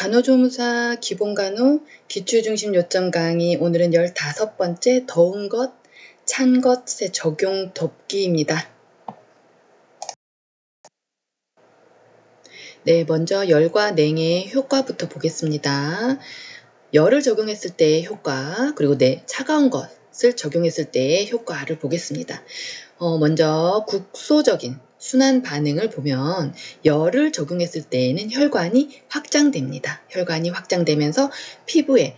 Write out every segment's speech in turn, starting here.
간호조무사 기본간호 기출중심 요점 강의 오늘은 15번째 더운 것, 찬 것의 적용 돕기입니다. 네, 먼저 열과 냉의 효과부터 보겠습니다. 열을 적용했을 때의 효과, 그리고 차가운 것을 적용했을 때의 효과를 보겠습니다. 먼저 국소적인 순환 반응을 보면 열을 적용했을 때에는 혈관이 확장됩니다. 혈관이 확장되면서 피부에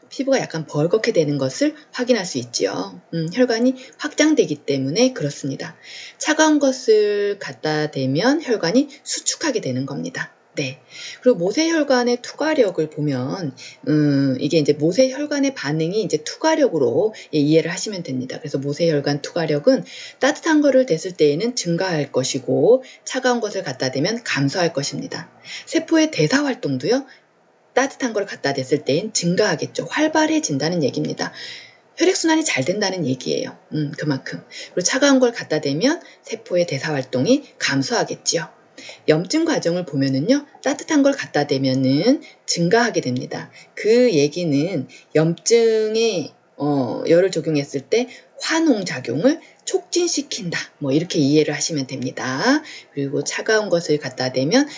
피부가 약간 벌겋게 되는 것을 확인할 수 있지요. 혈관이 확장되기 때문에 그렇습니다. 차가운 것을 갖다 대면 혈관이 수축하게 되는 겁니다. 네. 그리고 모세혈관의 투과력을 보면, 이게 이제 모세혈관의 반응이 이제 투과력으로 이해를 하시면 됩니다. 그래서 모세혈관 투과력은 따뜻한 거를 댔을 때에는 증가할 것이고, 차가운 것을 갖다 대면 감소할 것입니다. 세포의 대사 활동도요, 따뜻한 걸 갖다 댔을 때엔 증가하겠죠. 활발해진다는 얘기입니다. 혈액순환이 잘 된다는 얘기예요. 그만큼. 그리고 차가운 걸 갖다 대면 세포의 대사 활동이 감소하겠지요. 염증 과정을 보면은요, 따뜻한 걸 갖다 대면은 증가하게 됩니다. 그 얘기는 염증에 열을 적용했을 때 화농작용을 촉진시킨다. 이렇게 이해를 하시면 됩니다. 그리고 차가운 것을 갖다 대면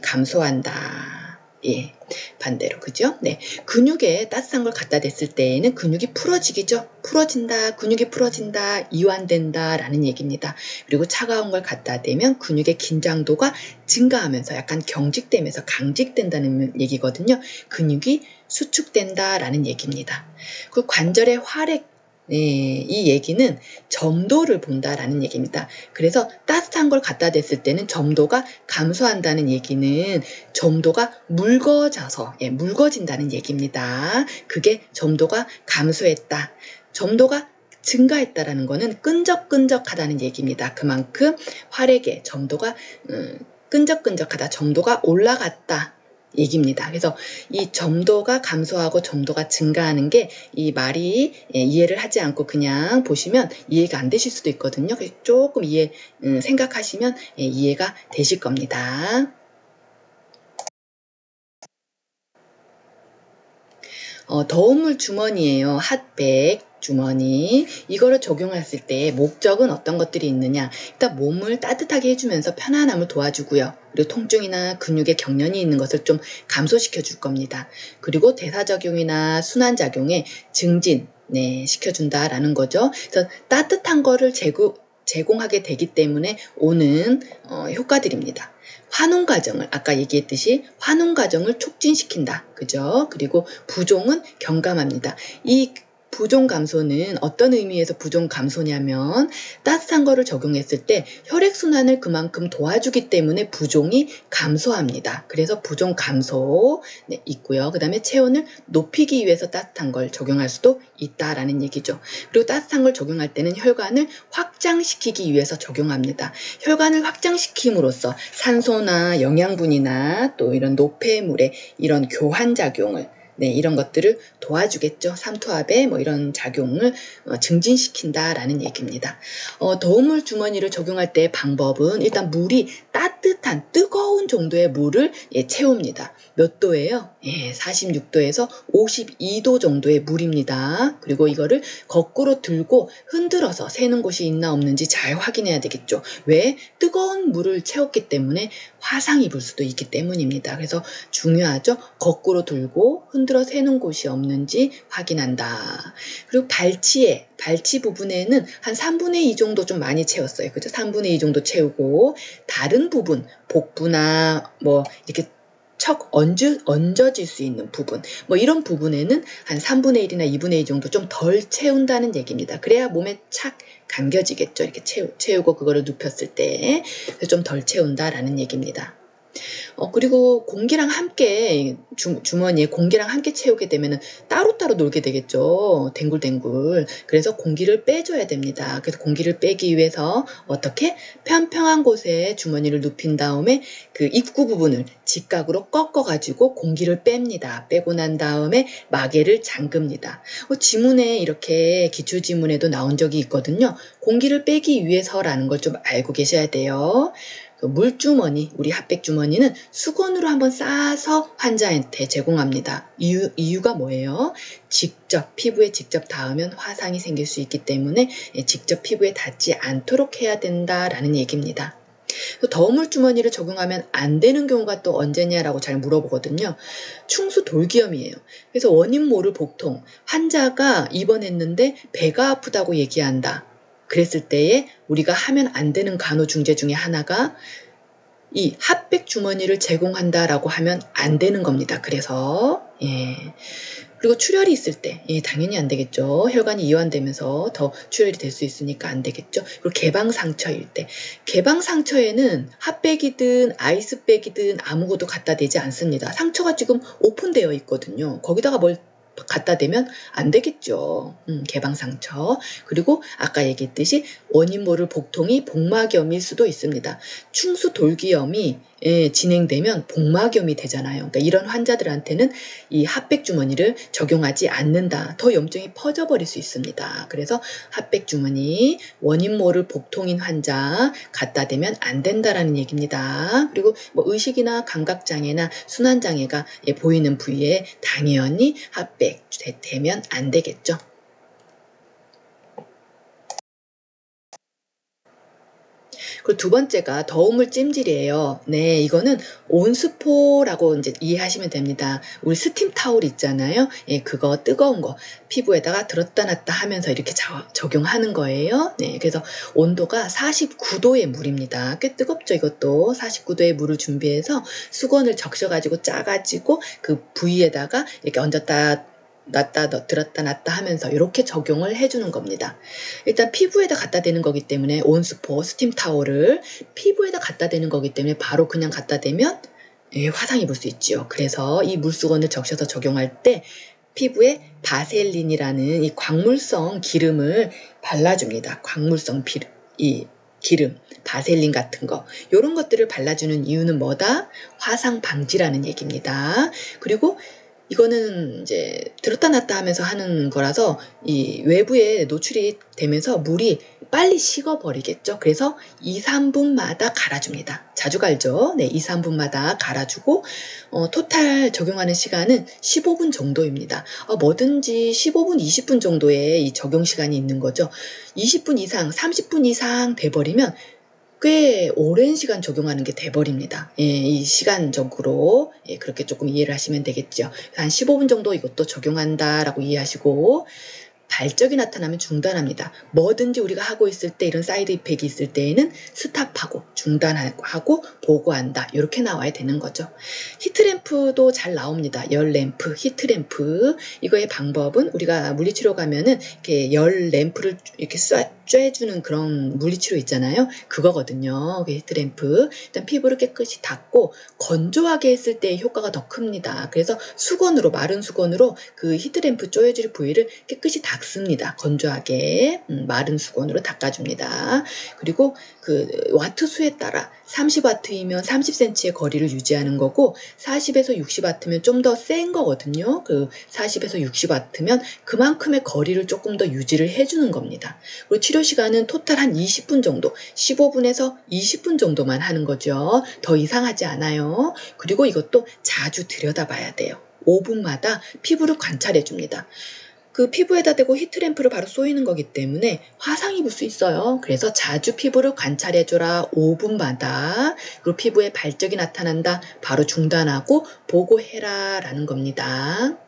감소한다. 예, 반대로, 그죠? 네. 근육에 따뜻한 걸 갖다 댔을 때에는 근육이 풀어지겠죠? 풀어진다, 근육이 풀어진다, 이완된다 라는 얘기입니다. 그리고 차가운 걸 갖다 대면 근육의 긴장도가 증가하면서 약간 경직되면서 강직된다는 얘기거든요. 근육이 수축된다 라는 얘기입니다. 그 관절의 활액, 이 얘기는 점도를 본다라는 얘기입니다. 그래서 따뜻한 걸 갖다 댔을 때는 점도가 감소한다는 얘기는 점도가 묽어진다는 얘기입니다. 그게 점도가 감소했다. 점도가 증가했다라는 거는 끈적끈적하다는 얘기입니다. 그만큼 활액의 점도가 끈적끈적하다, 점도가 올라갔다. 얘기입니다. 그래서 이 점도가 감소하고 점도가 증가하는 게 이 말이 이해를 하지 않고 그냥 보시면 이해가 안 되실 수도 있거든요. 그래서 조금 생각하시면 이해가 되실 겁니다. 더운물 주머니예요. 핫백 주머니. 이거를 적용했을 때 목적은 어떤 것들이 있느냐. 일단 몸을 따뜻하게 해주면서 편안함을 도와주고요. 그리고 통증이나 근육에 경련이 있는 것을 좀 감소시켜 줄 겁니다. 그리고 대사작용이나 순환작용에 증진 시켜준다라는 거죠. 그래서 따뜻한 거를 제공하게 되기 때문에 오는 효과들입니다. 환원 과정을, 아까 얘기했듯이 환원 과정을 촉진시킨다. 그죠? 그리고 부종은 경감합니다. 이 부종 감소는 어떤 의미에서 부종 감소냐면 따뜻한 거를 적용했을 때 혈액순환을 그만큼 도와주기 때문에 부종이 감소합니다. 그래서 부종 감소 있고요. 그 다음에 체온을 높이기 위해서 따뜻한 걸 적용할 수도 있다라는 얘기죠. 그리고 따뜻한 걸 적용할 때는 혈관을 확장시키기 위해서 적용합니다. 혈관을 확장시킴으로써 산소나 영양분이나 또 이런 노폐물의 이런 교환작용을 이런 것들을 도와주겠죠. 삼투압에 이런 작용을 증진시킨다라는 얘기입니다. 더운물 주머니를 적용할 때의 방법은 일단 물이 따뜻한 뜨거운 정도의 물을 채웁니다. 몇 도예요? 46도에서 52도 정도의 물입니다. 그리고 이거를 거꾸로 들고 흔들어서 새는 곳이 있나 없는지 잘 확인해야 되겠죠. 왜? 뜨거운 물을 채웠기 때문에 화상 입을 수도 있기 때문입니다. 그래서 중요하죠. 거꾸로 들고 흔들어 새는 곳이 없는지 확인한다. 그리고 발치 부분에는 한 3분의 2 정도 좀 많이 채웠어요. 그죠? 3분의 2 정도 채우고 다른 부분, 복부나 이렇게 척 얹어질 수 있는 부분, 이런 부분에는 한 3분의 1이나 2분의 2 정도 좀 덜 채운다는 얘기입니다. 그래야 몸에 착 감겨지겠죠. 이렇게 채우고 그거를 눕혔을 때 좀 덜 채운다라는 얘기입니다. 그리고 공기랑 함께 주머니에 공기랑 함께 채우게 되면 따로따로 놀게 되겠죠. 댕굴댕굴. 그래서 공기를 빼줘야 됩니다. 그래서 공기를 빼기 위해서 어떻게 평평한 곳에 주머니를 눕힌 다음에 그 입구 부분을 직각으로 꺾어가지고 공기를 뺍니다. 빼고 난 다음에 마개를 잠급니다. 지문에 이렇게 기출지문에도 나온 적이 있거든요. 공기를 빼기 위해서라는 걸 좀 알고 계셔야 돼요. 물주머니, 우리 핫백주머니는 수건으로 한번 싸서 환자한테 제공합니다. 이유가 뭐예요? 직접 피부에 직접 닿으면 화상이 생길 수 있기 때문에 직접 피부에 닿지 않도록 해야 된다라는 얘기입니다. 더우물 주머니를 적용하면 안 되는 경우가 또 언제냐라고 잘 물어보거든요. 충수 돌기염이에요. 그래서 원인 모를 복통, 환자가 입원했는데 배가 아프다고 얘기한다. 그랬을 때에 우리가 하면 안 되는 간호중재 중에 하나가 이 핫백 주머니를 제공한다라고 하면 안 되는 겁니다. 그래서 그리고 출혈이 있을 때 당연히 안 되겠죠. 혈관이 이완되면서 더 출혈이 될 수 있으니까 안 되겠죠. 그리고 개방 상처일 때 개방 상처에는 핫백이든 아이스백이든 아무것도 갖다 대지 않습니다. 상처가 지금 오픈되어 있거든요. 거기다가 뭘 갖다 대면 안 되겠죠. 개방 상처. 그리고 아까 얘기했듯이 원인 모를 복통이 복막염일 수도 있습니다. 충수 돌기염이 진행되면 복막염이 되잖아요. 그러니까 이런 환자들한테는 이 핫백 주머니를 적용하지 않는다. 더 염증이 퍼져버릴 수 있습니다. 그래서 핫백 주머니 원인 모를 복통인 환자 갖다 대면 안 된다라는 얘기입니다. 그리고 뭐 의식이나 감각장애나 순환장애가 보이는 부위에 당연히 핫백 대면 안 되겠죠. 그리고 두 번째가 더우물 찜질이에요. 네, 이거는 온스포라고 이제 이해하시면 됩니다. 우리 스팀 타올 있잖아요. 그거 뜨거운 거 피부에다가 들었다 놨다 하면서 이렇게 적용하는 거예요. 네, 그래서 온도가 49도의 물입니다. 꽤 뜨겁죠, 이것도. 49도의 물을 준비해서 수건을 적셔가지고 짜가지고 그 부위에다가 이렇게 얹었다 들었다 놨다 하면서 이렇게 적용을 해주는 겁니다. 일단 피부에다 갖다 대는 거기 때문에 온스포 스팀 타올을 피부에다 갖다 대는 거기 때문에 바로 그냥 갖다 대면 화상 입을 수 있죠. 그래서 이 물수건을 적셔서 적용할 때 피부에 바셀린이라는 이 광물성 기름을 발라줍니다. 광물성 기름, 바셀린 같은 거 이런 것들을 발라주는 이유는 뭐다? 화상 방지라는 얘기입니다. 그리고 이거는 이제 들었다 놨다 하면서 하는 거라서 이 외부에 노출이 되면서 물이 빨리 식어버리겠죠. 그래서 2, 3분마다 갈아줍니다. 자주 갈죠. 네, 2, 3분마다 갈아주고 토탈 적용하는 시간은 15분 정도입니다. 뭐든지 15분, 20분 정도의 이 적용 시간이 있는 거죠. 20분 이상, 30분 이상 돼버리면 꽤 오랜 시간 적용하는 게 돼버립니다. 이 시간적으로 그렇게 조금 이해를 하시면 되겠죠. 한 15분 정도 이것도 적용한다라고 이해하시고 발적이 나타나면 중단합니다. 뭐든지 우리가 하고 있을 때 이런 사이드 이펙이 있을 때에는 스탑하고 중단하고 보고한다. 이렇게 나와야 되는 거죠. 히트램프도 잘 나옵니다. 열 램프, 히트램프. 이거의 방법은 우리가 물리치료 가면은 이렇게 열 램프를 이렇게 쬐주는 그런 물리치료 있잖아요. 그거거든요. 그 히트램프. 일단 피부를 깨끗이 닦고 건조하게 했을 때 효과가 더 큽니다. 그래서 수건으로, 마른 수건으로 그 히트램프 쪼여질 부위를 깨끗이 닦습니다. 건조하게 마른 수건으로 닦아줍니다. 그리고 그 와트 수에 따라 30와트이면 30cm의 거리를 유지하는 거고 40에서 60와트면 좀 더 센 거거든요. 그 40에서 60와트면 그만큼의 거리를 조금 더 유지를 해주는 겁니다. 그리고 치료 시간은 토탈 한 20분 정도, 15분에서 20분 정도만 하는 거죠. 더 이상 하지 않아요. 그리고 이것도 자주 들여다봐야 돼요. 5분마다 피부를 관찰해 줍니다. 그 피부에다 대고 히트램프를 바로 쏘이는 거기 때문에 화상 입을 수 있어요. 그래서 자주 피부를 관찰해줘라. 5분마다. 그리고 피부에 발적이 나타난다. 바로 중단하고 보고해라 라는 겁니다.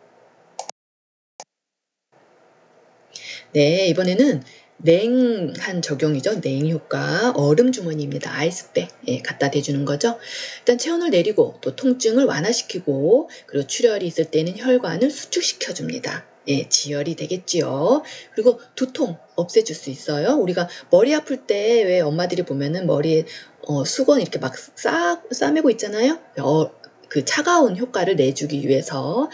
네, 이번에는 냉한 적용이죠. 냉 효과. 얼음 주머니입니다. 아이스백 갖다 대주는 거죠. 일단 체온을 내리고 또 통증을 완화시키고 그리고 출혈이 있을 때는 혈관을 수축시켜줍니다. 지혈이 되겠지요. 그리고 두통 없애줄 수 있어요. 우리가 머리 아플 때 왜 엄마들이 보면은 머리에 수건 이렇게 막 싸매고 있잖아요. 그 차가운 효과를 내주기 위해서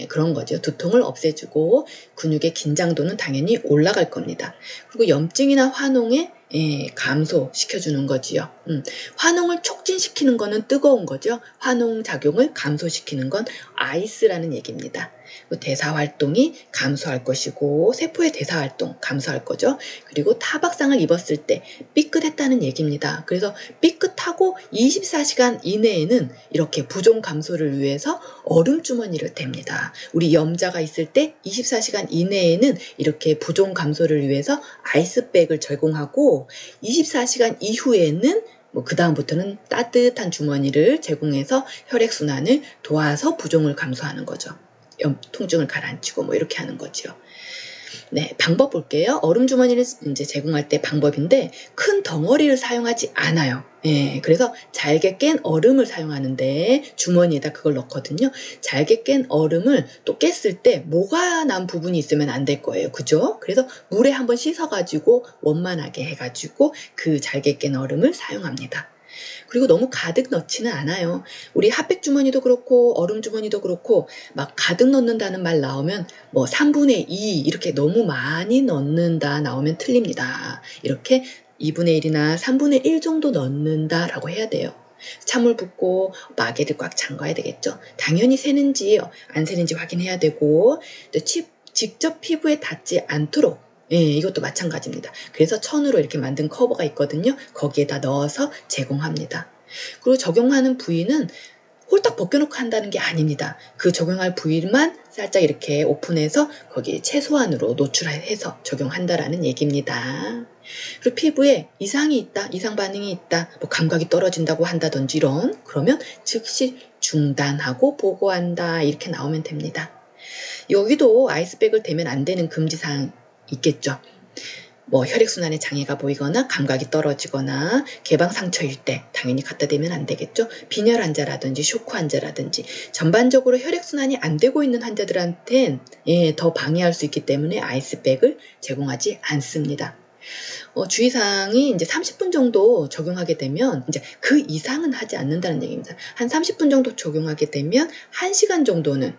그런 거죠. 두통을 없애주고 근육의 긴장도는 당연히 올라갈 겁니다. 그리고 염증이나 화농에 감소시켜주는 거지요. 환웅을 촉진시키는 거는 뜨거운 거죠. 환웅 작용을 감소시키는 건 아이스라는 얘기입니다. 대사활동이 감소할 것이고 세포의 대사활동 감소할 거죠. 그리고 타박상을 입었을 때 삐끗했다는 얘기입니다. 그래서 삐끗하고 24시간 이내에는 이렇게 부종 감소를 위해서 얼음 주머니를 댑니다. 우리 염자가 있을 때 24시간 이내에는 이렇게 부종 감소를 위해서 아이스백을 제공하고 24시간 이후에는 그 다음부터는 따뜻한 주머니를 제공해서 혈액순환을 도와서 부종을 감소하는 거죠. 통증을 가라앉히고 이렇게 하는 거죠. 네, 방법 볼게요. 얼음 주머니를 이제 제공할 때 방법인데 큰 덩어리를 사용하지 않아요. 그래서 잘게 깬 얼음을 사용하는데 주머니에다 그걸 넣거든요. 잘게 깬 얼음을 또 깼을 때 모가 난 부분이 있으면 안 될 거예요. 그죠? 그래서 물에 한번 씻어가지고 원만하게 해가지고 그 잘게 깬 얼음을 사용합니다. 그리고 너무 가득 넣지는 않아요. 우리 핫팩 주머니도 그렇고 얼음 주머니도 그렇고 막 가득 넣는다는 말 나오면 3분의 2 이렇게 너무 많이 넣는다 나오면 틀립니다. 이렇게 2분의 1이나 3분의 1 정도 넣는다라고 해야 돼요. 찬물 붓고 마개를 꽉 잠가야 되겠죠. 당연히 새는지 안 새는지 확인해야 되고 직접 피부에 닿지 않도록 이것도 마찬가지입니다. 그래서 천으로 이렇게 만든 커버가 있거든요. 거기에다 넣어서 제공합니다. 그리고 적용하는 부위는 홀딱 벗겨놓고 한다는 게 아닙니다. 그 적용할 부위만 살짝 이렇게 오픈해서 거기 최소한으로 노출해서 적용한다라는 얘기입니다. 그리고 피부에 이상이 있다, 이상 반응이 있다, 감각이 떨어진다고 한다든지 그러면 즉시 중단하고 보고한다 이렇게 나오면 됩니다. 여기도 아이스백을 대면 안 되는 금지사항 있겠죠. 혈액순환에 장애가 보이거나 감각이 떨어지거나 개방 상처일 때 당연히 갖다 대면 안 되겠죠. 빈혈 환자라든지 쇼크 환자라든지 전반적으로 혈액순환이 안 되고 있는 환자들한텐 더 방해할 수 있기 때문에 아이스백을 제공하지 않습니다. 주의사항이 이제 30분 정도 적용하게 되면 이제 그 이상은 하지 않는다는 얘기입니다. 한 30분 정도 적용하게 되면 1시간 정도는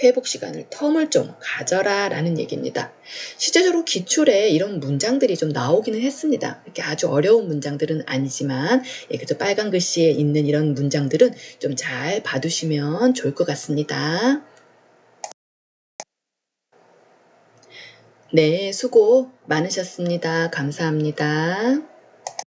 회복 시간을 텀을 좀 가져라 라는 얘기입니다. 실제적으로 기출에 이런 문장들이 좀 나오기는 했습니다. 이렇게 아주 어려운 문장들은 아니지만 그래도 빨간 글씨에 있는 이런 문장들은 좀 잘 봐두시면 좋을 것 같습니다. 네, 수고 많으셨습니다. 감사합니다.